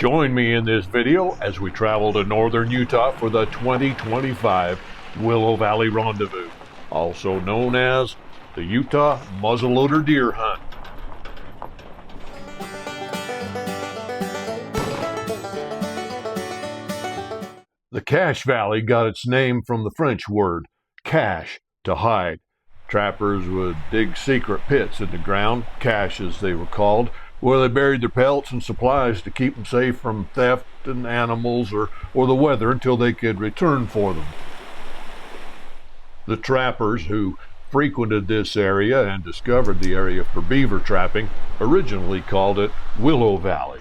Join me in this video as we travel to northern Utah for the 2025 Willow Valley Rendezvous, also known as the Utah Muzzleloader Deer Hunt. The Cache Valley got its name from the French word cache, to hide. Trappers would dig secret pits in the ground, caches they were called, where they buried their pelts and supplies to keep them safe from theft and animals or the weather until they could return for them. The trappers who frequented this area and discovered the area for beaver trapping originally called it Willow Valley.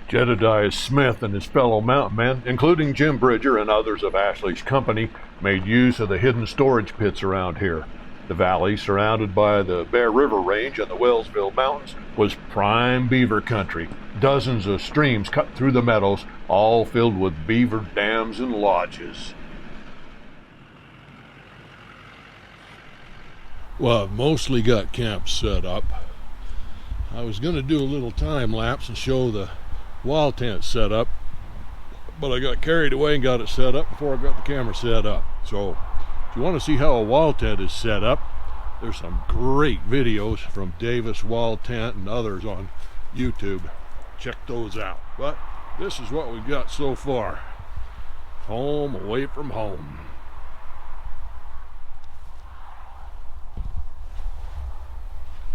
Jedediah Smith and his fellow mountain men, including Jim Bridger and others of Ashley's company, made use of the hidden storage pits around here. The valley, surrounded by the Bear River Range and the Wellsville Mountains, was prime beaver country. Dozens of streams cut through the meadows, all filled with beaver dams and lodges. Well, I've mostly got camps set up. I was going to do a little time lapse and show the wall tent set up, but I got carried away and got it set up before I got the camera set up. So if you want to see how a wall tent is set up, there's some great videos from Davis Wall Tent and others on YouTube. Check those out. But this is what we've got so far. Home away from home.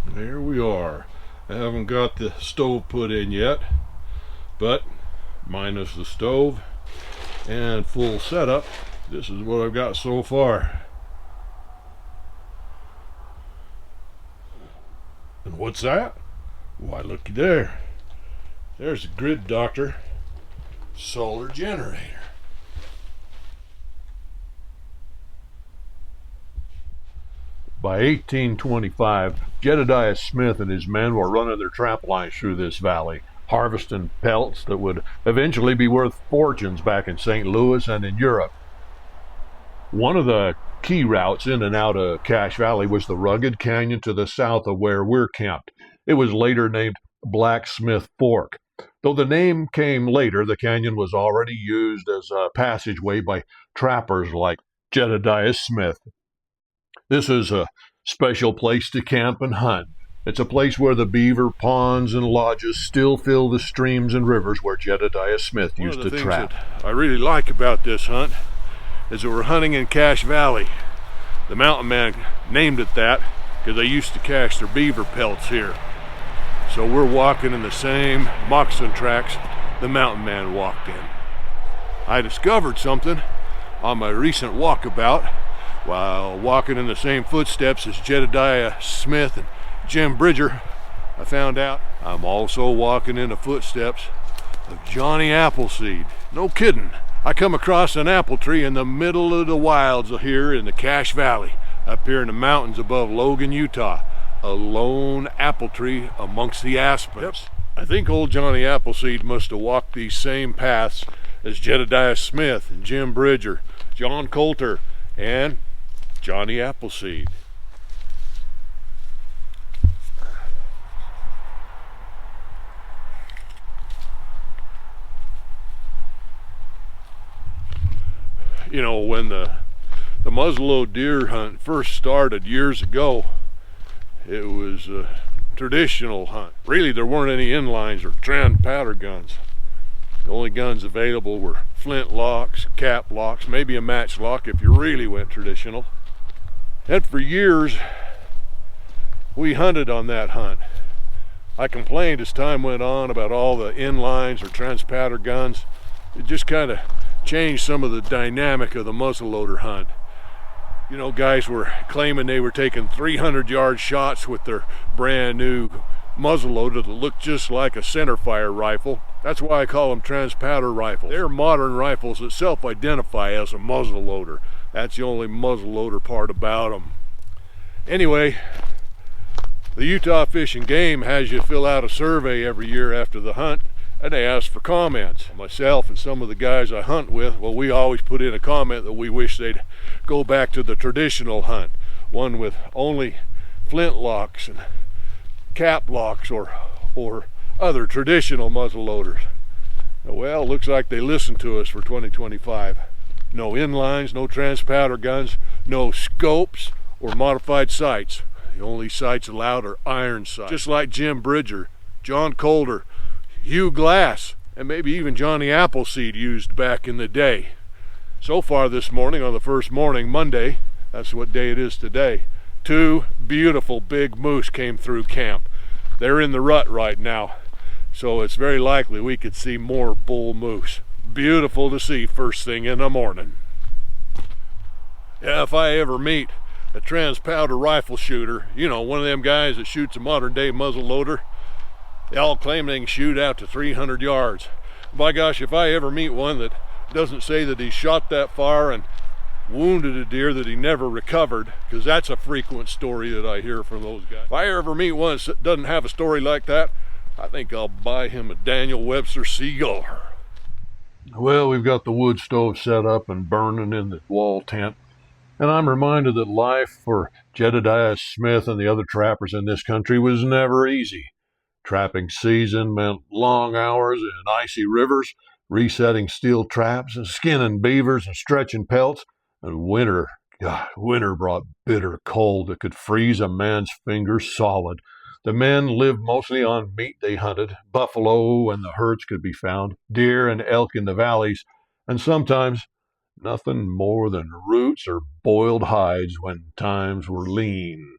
There we are. I haven't got the stove put in yet, but minus the stove and full setup, this is what I've got so far. And what's that? Why, looky there. There's a Grid Doctor solar generator. By 1825, Jedediah Smith and his men were running their trap lines through this valley, harvesting pelts that would eventually be worth fortunes back in St. Louis and in Europe. One of the key routes in and out of Cache Valley was the rugged canyon to the south of where we're camped. It was later named Blacksmith Fork. Though the name came later, the canyon was already used as a passageway by trappers like Jedediah Smith. This is a special place to camp and hunt. It's a place where the beaver ponds and lodges still fill the streams and rivers where Jedediah Smith used to trap. One of the things that I really like about this hunt is that we're hunting in Cache Valley. The mountain man named it that because they used to cache their beaver pelts here. So we're walking in the same moccasin tracks the mountain man walked in. I discovered something on my recent walkabout while walking in the same footsteps as Jedediah Smith and Jim Bridger. I found out I'm also walking in the footsteps of Johnny Appleseed. No kidding. I come across an apple tree in the middle of the wilds here in the Cache Valley, up here in the mountains above Logan, Utah. A lone apple tree amongst the aspens. Yep. I think old Johnny Appleseed must have walked these same paths as Jedediah Smith and Jim Bridger, John Coulter, and Johnny Appleseed. You know, when the muzzleloader deer hunt first started years ago, it was a traditional hunt. Really, there weren't any inlines or trend powder guns. The only guns available were flint locks, cap locks, maybe a matchlock if you really went traditional. And for years, we hunted on that hunt. I complained as time went on about all the inlines or trans-powder guns. It just kind of changed some of the dynamic of the muzzleloader hunt. You know, guys were claiming they were taking 300-yard shots with their brand new muzzleloader that looked just like a centerfire rifle. That's why I call them trans-powder rifles. They're modern rifles that self-identify as a muzzleloader. That's the only muzzleloader part about them. Anyway, the Utah Fish and Game has you fill out a survey every year after the hunt, and they ask for comments. Myself and some of the guys I hunt with, well, we always put in a comment that we wish they'd go back to the traditional hunt, one with only flint locks and cap locks or other traditional muzzleloaders. Well, looks like they listened to us for 2025. No inlines, no transpowder guns, no scopes or modified sights. The only sights allowed are iron sights. Just like Jim Bridger, John Calder, Hugh Glass, and maybe even Johnny Appleseed used back in the day. So far this morning, on the first morning, Monday, that's what day it is today, 2 beautiful big moose came through camp. They're in the rut right now, so it's very likely we could see more bull moose. Beautiful to see first thing in the morning. Yeah, if I ever meet a transpowder rifle shooter, you know, one of them guys that shoots a modern day muzzleloader, they all claim they can shoot out to 300 yards. By gosh, if I ever meet one that doesn't say that he shot that far and wounded a deer that he never recovered, because that's a frequent story that I hear from those guys. If I ever meet one that doesn't have a story like that, I think I'll buy him a Daniel Webster cigar. Well, we've got the wood stove set up and burning in the wall tent, and I'm reminded that life for Jedediah Smith and the other trappers in this country was never easy. Trapping season meant long hours in icy rivers, resetting steel traps and skinning beavers and stretching pelts. And winter brought bitter cold that could freeze a man's fingers solid. The men lived mostly on meat they hunted, buffalo when the herds could be found, deer and elk in the valleys, and sometimes nothing more than roots or boiled hides when times were lean.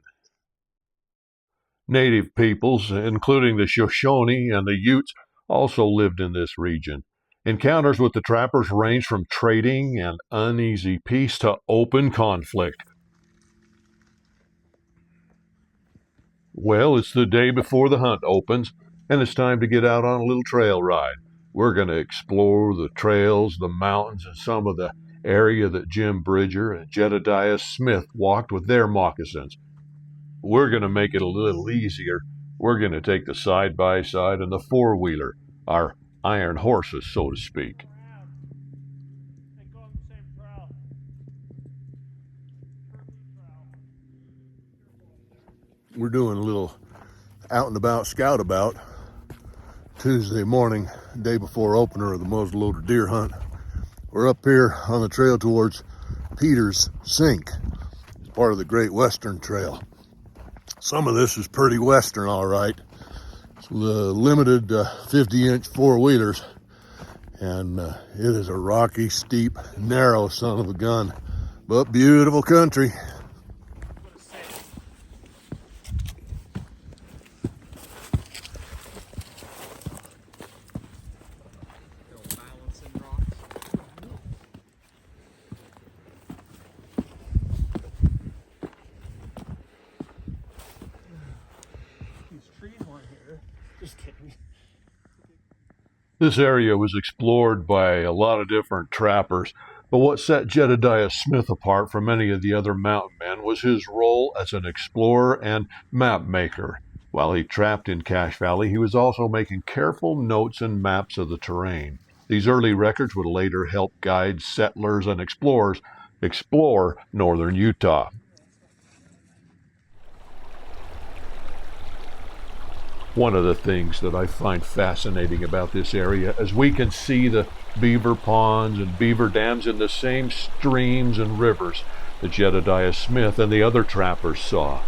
Native peoples, including the Shoshone and the Utes, also lived in this region. Encounters with the trappers ranged from trading and uneasy peace to open conflict. Well, it's the day before the hunt opens, and it's time to get out on a little trail ride. We're going to explore the trails, the mountains, and some of the area that Jim Bridger and Jedediah Smith walked with their moccasins. We're going to make it a little easier. We're going to take the side-by-side and the four-wheeler, our iron horses, so to speak. We're doing a little out and about scout about Tuesday morning, day before opener of the muzzleloader deer hunt. We're up here on the trail towards Peter's Sink. It's part of the Great Western Trail. Some of this is pretty western, all right. It's the limited 50-inch four-wheelers, and it is a rocky, steep, narrow son of a gun, but beautiful country. This area was explored by a lot of different trappers, but what set Jedediah Smith apart from many of the other mountain men was his role as an explorer and map maker. While he trapped in Cache Valley, he was also making careful notes and maps of the terrain. These early records would later help guide settlers and explorers explore northern Utah. One of the things that I find fascinating about this area is we can see the beaver ponds and beaver dams in the same streams and rivers that Jedediah Smith and the other trappers saw.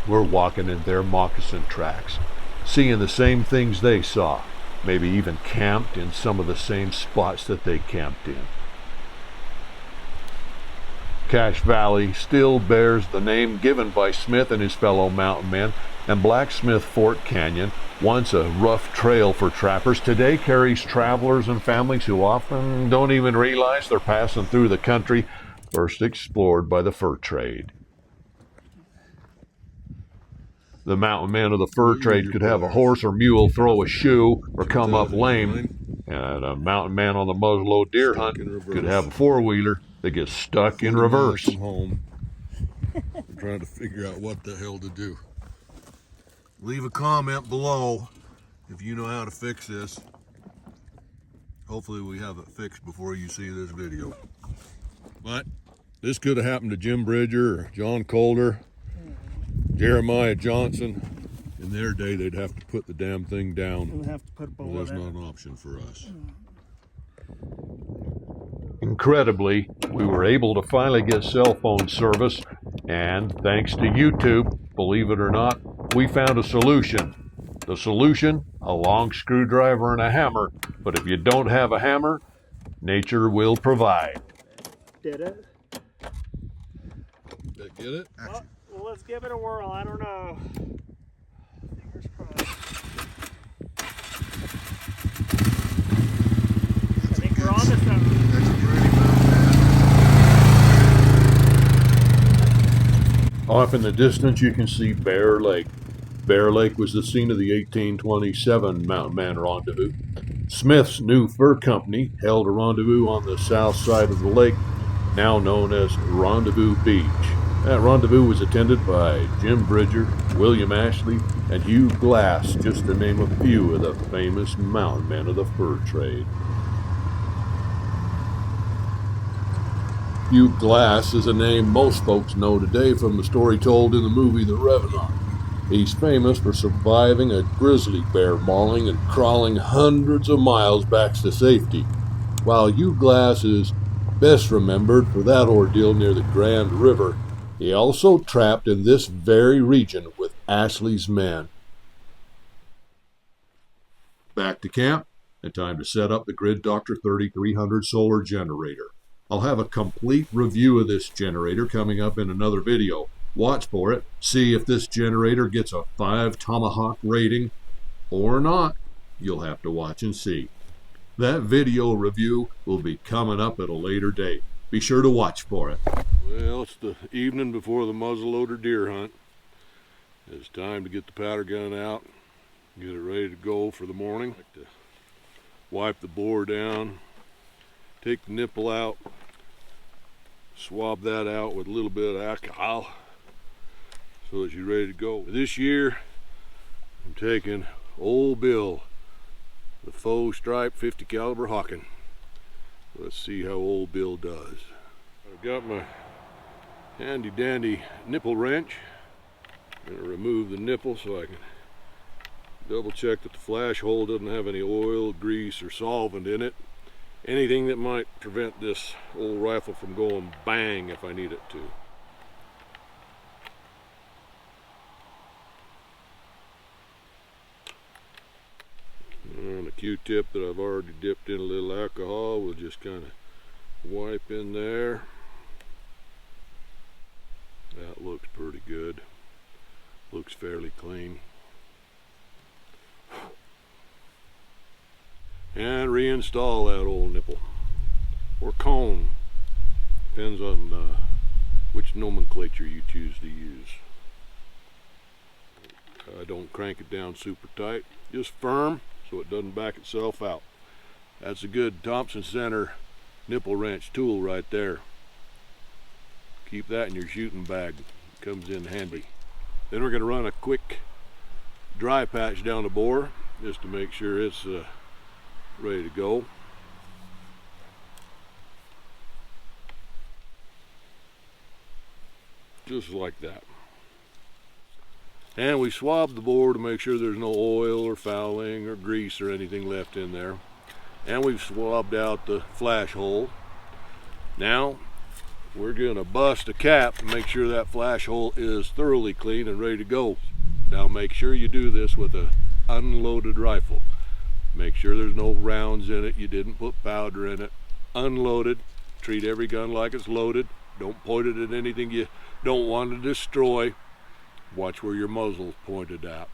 We're walking in their moccasin tracks, seeing the same things they saw, maybe even camped in some of the same spots that they camped in. Cache Valley still bears the name given by Smith and his fellow mountain men, and Blacksmith Fort Canyon, once a rough trail for trappers, today carries travelers and families who often don't even realize they're passing through the country first explored by the fur trade. The mountain man of the fur trade could have a horse or mule throw a shoe or come up lame, and a mountain man on the muzzleloader deer hunt could have a four-wheeler that gets stuck in reverse. I'm trying to figure out what the hell to do. Leave a comment below if you know how to fix this. Hopefully we have it fixed before you see this video. But this could have happened to Jim Bridger or John Calder, Jeremiah Johnson in In their day, they'd have to put the damn thing down. And have to put a bullet Well, that's in not it. an option for us. Incredibly, we were able to finally get cell phone service, and thanks to YouTube, believe it or not, we found a solution. The solution? A long screwdriver and a hammer. But if you don't have a hammer, nature will provide. Did it? Did I get it? Well, let's give it a whirl. I don't know. Fingers crossed. I think we're on to something. Off in the distance, you can see Bear Lake. Bear Lake was the scene of the 1827 Mountain Man Rendezvous. Smith's new fur company held a rendezvous on the south side of the lake, now known as Rendezvous Beach. That rendezvous was attended by Jim Bridger, William Ashley, and Hugh Glass, just to name a few of the famous mountain men of the fur trade. Hugh Glass is a name most folks know today from the story told in the movie The Revenant. He's famous for surviving a grizzly bear mauling and crawling hundreds of miles back to safety, while Hugh Glass is best remembered for that ordeal near the Grand River. He also trapped in this very region with Ashley's men. Back to camp, and time to set up the Grid Doctor 3300 solar generator. I'll have a complete review of this generator coming up in another video. Watch for it, see if this generator gets a 5 Tomahawk rating or not. You'll have to watch and see. That video review will be coming up at a later date. Be sure to watch for it. Well, it's the evening before the muzzleloader deer hunt. It's time to get the powder gun out, get it ready to go for the morning. Like to wipe the bore down, take the nipple out, swab that out with a little bit of alcohol so that you're ready to go. This year, I'm taking Old Bill, the faux stripe 50 caliber Hawken. Let's see how Old Bill does. I've got my handy dandy nipple wrench. I'm going to remove the nipple so I can double check that the flash hole doesn't have any oil, grease, or solvent in it. Anything that might prevent this old rifle from going bang if I need it to. And a Q-tip that I've already dipped in a little alcohol, we'll just kind of wipe in there. That looks pretty good. Looks fairly clean. And reinstall that old nipple or cone, depends on which nomenclature you choose to use. I don't crank it down super tight, just firm so it doesn't back itself out. That's a good Thompson Center nipple wrench tool right there. Keep that in your shooting bag, it comes in handy. Then we're going to run a quick dry patch down the bore just to make sure it's ready to go. Just like that. And we swab the bore to make sure there's no oil or fouling or grease or anything left in there. And we've swabbed out the flash hole. Now we're going to bust a cap and make sure that flash hole is thoroughly clean and ready to go. Now make sure you do this with an unloaded rifle. Make sure there's no rounds in it, you didn't put powder in it. Unloaded, treat every gun like it's loaded. Don't point it at anything you don't want to destroy. Watch where your muzzle's pointed at.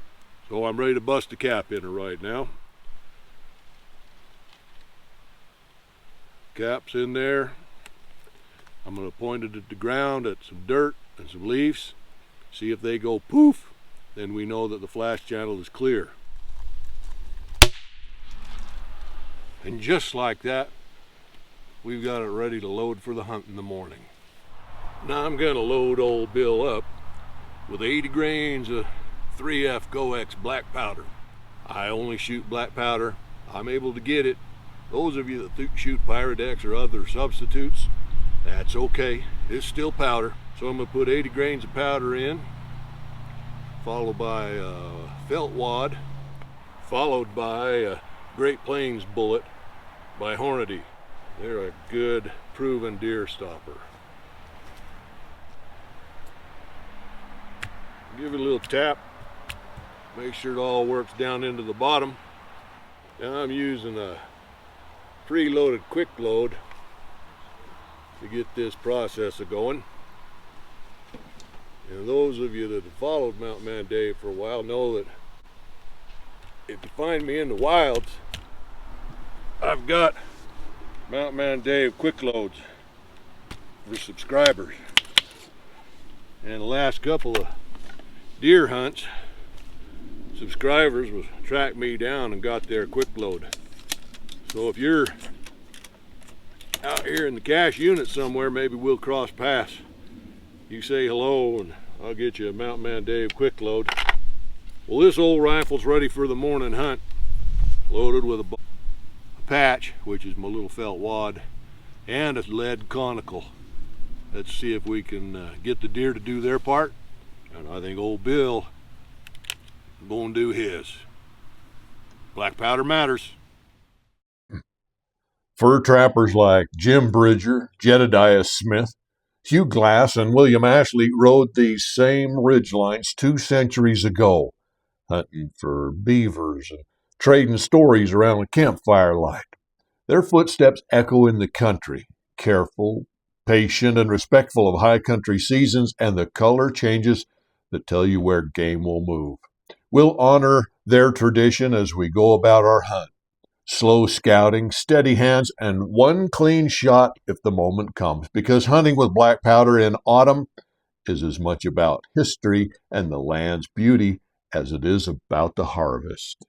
So I'm ready to bust the cap in her right now. Cap's in there. I'm going to point it at the ground at some dirt and some leaves. See if they go poof, then we know that the flash channel is clear. And just like that, we've got it ready to load for the hunt in the morning. Now I'm going to load Old Bill up with 80 grains of 3F GoX black powder. I only shoot black powder. I'm able to get it. Those of you that shoot Pyrodex or other substitutes, that's okay. It's still powder. So I'm going to put 80 grains of powder in, followed by a felt wad, followed by a Great Plains bullet by Hornady. They're a good proven deer stopper. Give it a little tap, make sure it all works down into the bottom. Now I'm using a preloaded quick load to get this process going. And those of you that have followed Mountain Man Dave for a while know that if you find me in the wilds, I've got Mountain Man Dave quick loads for subscribers. And the last couple of deer hunts, subscribers was tracked me down and got their quick load. So if you're out here in the cache unit somewhere, maybe we'll cross paths. You say hello and I'll get you a Mountain Man Dave quick load. Well, this old rifle's ready for the morning hunt, loaded with a patch, which is my little felt wad, and a lead conical. Let's see if we can get the deer to do their part, and I think old Bill is going to do his. Black powder matters. Fur trappers like Jim Bridger, Jedediah Smith, Hugh Glass, and William Ashley rode these same ridgelines 2 centuries ago, hunting for beavers and trading stories around a campfire light. Their footsteps echo in the country, careful, patient, and respectful of high country seasons and the color changes that tell you where game will move. We'll honor their tradition as we go about our hunt. Slow scouting, steady hands, and one clean shot if the moment comes, because hunting with black powder in autumn is as much about history and the land's beauty as it is about the harvest.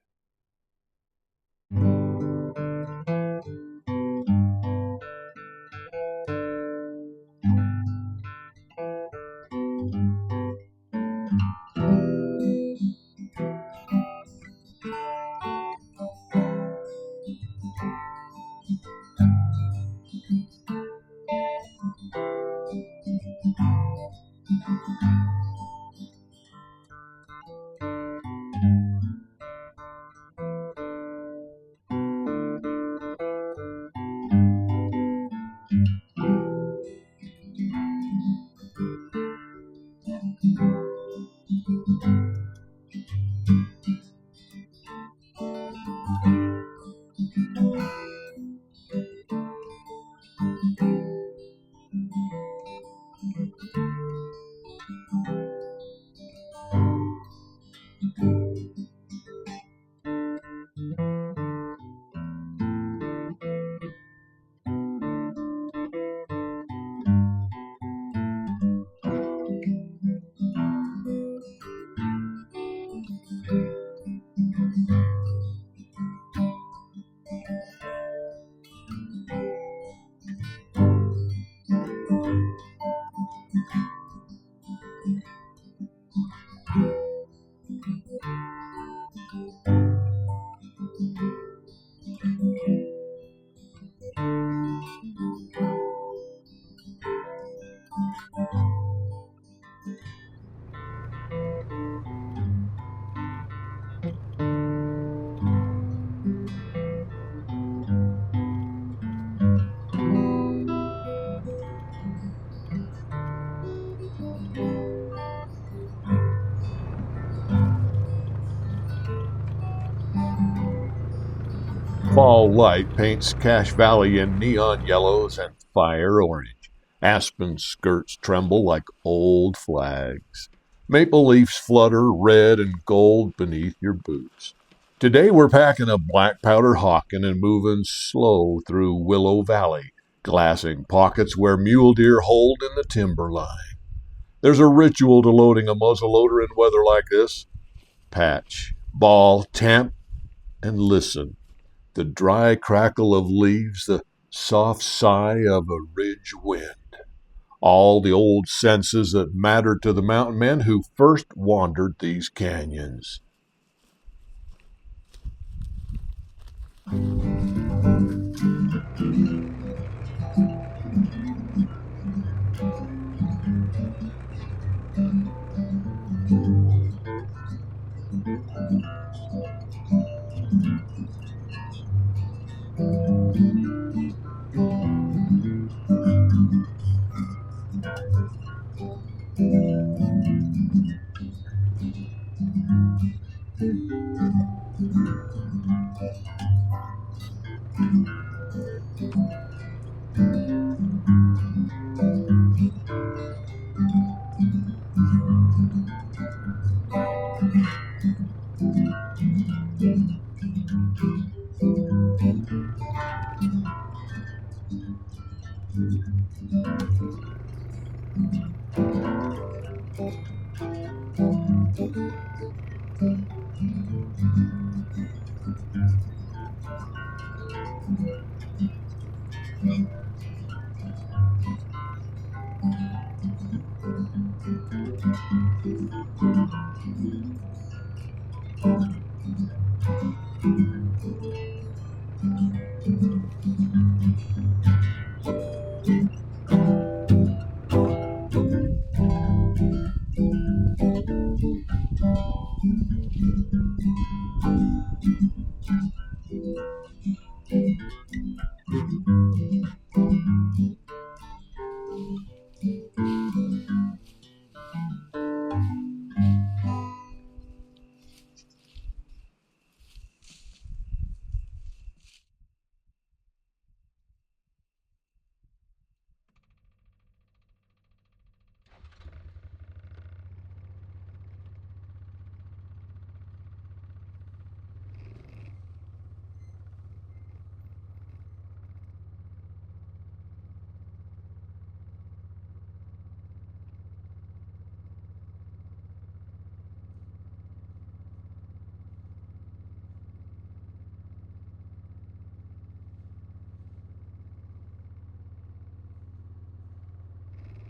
Fall light paints Cache Valley in neon yellows and fire orange. Aspen skirts tremble like old flags. Maple leaves flutter red and gold beneath your boots. Today we're packing a black powder Hawken and moving slow through Willow Valley, glassing pockets where mule deer hold in the timberline. There's a ritual to loading a muzzleloader in weather like this. Patch, ball, tamp, and listen. The dry crackle of leaves, the soft sigh of a ridge wind. All the old senses that mattered to the mountain men who first wandered these canyons.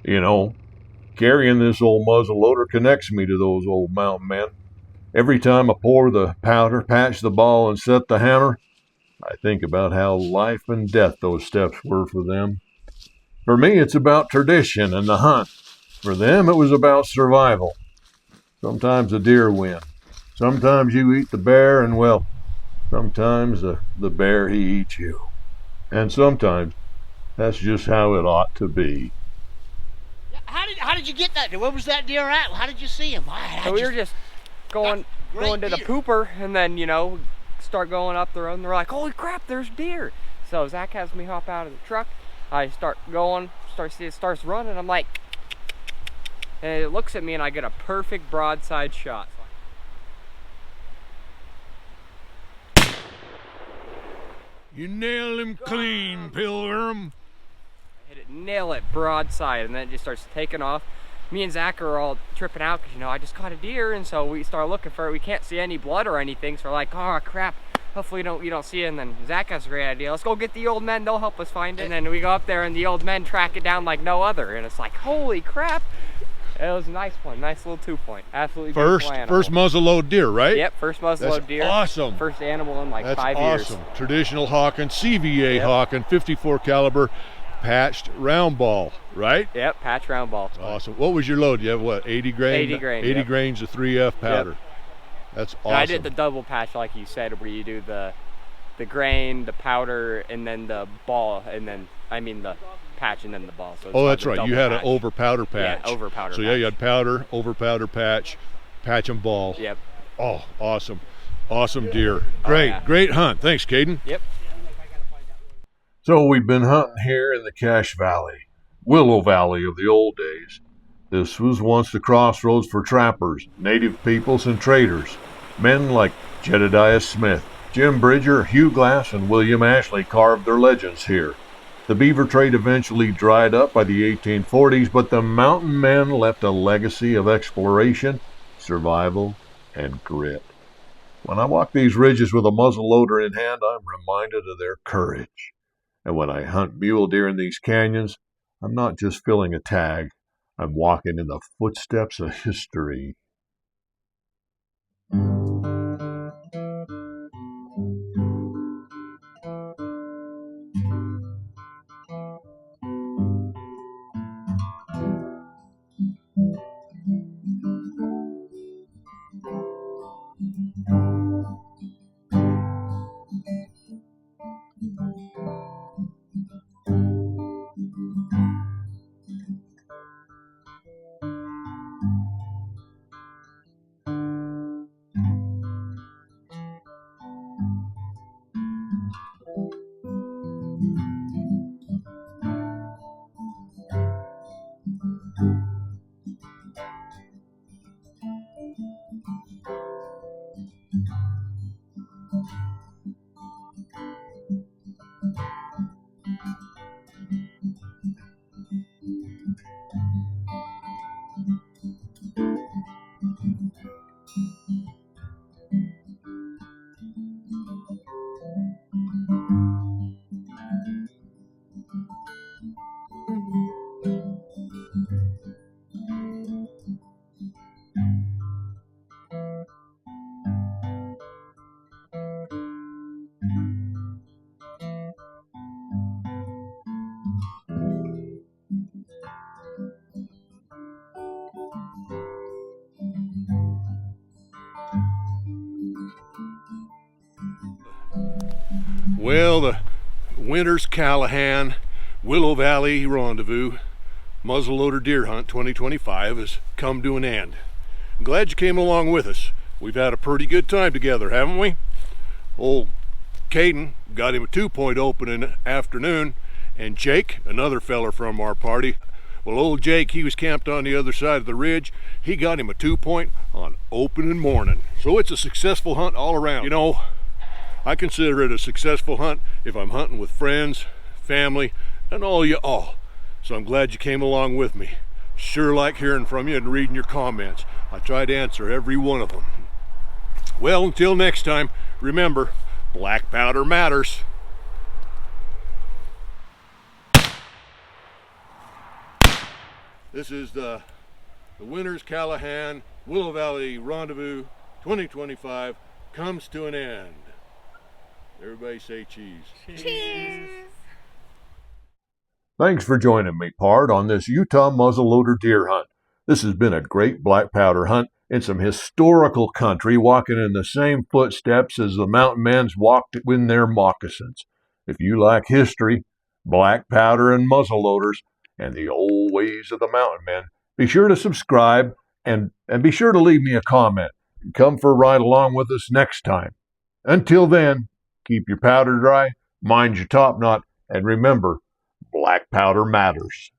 You know, carrying this old muzzleloader connects me to those old mountain men. Every time I pour the powder, patch the ball, and set the hammer, I think about how life and death those steps were for them. For me, it's about tradition and the hunt. For them, it was about survival. Sometimes the deer win. Sometimes you eat the bear, and well, sometimes the bear, he eats you. And sometimes that's just how it ought to be. How did you get that? Where was that deer at? How did you see him? So we were just going to the pooper, and then, you know, start going up the road, and they're like, holy crap, there's deer. So Zach has me hop out of the truck. I start going, it starts running. I'm like, and it looks at me, and I get a perfect broadside shot. You nailed him clean, Pilgrim. I hit it, nail it broadside, and then it just starts taking off. Me and Zach are all tripping out because, you know, I just caught a deer, and so we start looking for it. We can't see any blood or anything, so we're like, oh crap, hopefully you don't see it. And then Zach has a great idea. Let's go get the old men, they'll help us find it. And then we go up there, and the old men track it down like no other, and it's like, holy crap. It was a nice one, nice little 2-point. Absolutely beautiful animal. First muzzleload deer, right? Yep, first muzzleload deer. Awesome. First animal in like That's 5 years. Awesome. Traditional Hawken, CVA Yep. Hawken, 54 caliber, patched round ball, right? Yep, patch round ball. Awesome. What was your load? You have what, 80 grain? 80 grain, 80 yep. grains of 3F powder. Yep. That's awesome. And I did the double patch like you said, where you do the grain, the powder, and then the ball, and then, I mean the patch and then the ball. So that's right. double You had patch. an over powder patch. Yeah, over powder So patch. yeah, you had powder, over powder patch and ball. Yep. Oh, awesome. Awesome deer. Great, yeah. Great hunt. Thanks, Caden. Yep. So we've been hunting here in the Cache Valley, Willow Valley of the old days. This was once the crossroads for trappers, native peoples, and traders. Men like Jedediah Smith, Jim Bridger, Hugh Glass, and William Ashley carved their legends here. The beaver trade eventually dried up by the 1840s, but the mountain men left a legacy of exploration, survival, and grit. When I walk these ridges with a muzzleloader in hand, I'm reminded of their courage. And when I hunt mule deer in these canyons, I'm not just filling a tag. I'm walking in the footsteps of history. Well, the Winters Callahan Willow Valley rendezvous muzzleloader deer hunt 2025 has come to an end. I'm glad you came along with us. We've had a pretty good time together, haven't we? Old Caden got him a 2-point opening afternoon, and Jake, another feller from our party, well, old Jake, he was camped on the other side of the ridge. He got him a 2-point on opening morning. So it's a successful hunt all around. You know, I consider it a successful hunt if I'm hunting with friends, family, and all you all. So I'm glad you came along with me. Sure like hearing from you and reading your comments. I try to answer every one of them. Well, until next time, remember, black powder matters. This is the Winters Callahan Willow Valley Rendezvous 2025 comes to an end. Everybody say cheese. Cheers. Thanks for joining me, Pard, on this Utah muzzleloader deer hunt. This has been a great black powder hunt in some historical country, walking in the same footsteps as the mountain men's walked in their moccasins. If you like history, black powder and muzzleloaders, and the old ways of the mountain men, be sure to subscribe and be sure to leave me a comment. Come for a ride along with us next time. Until then, keep your powder dry, mind your top knot, and remember, black powder matters.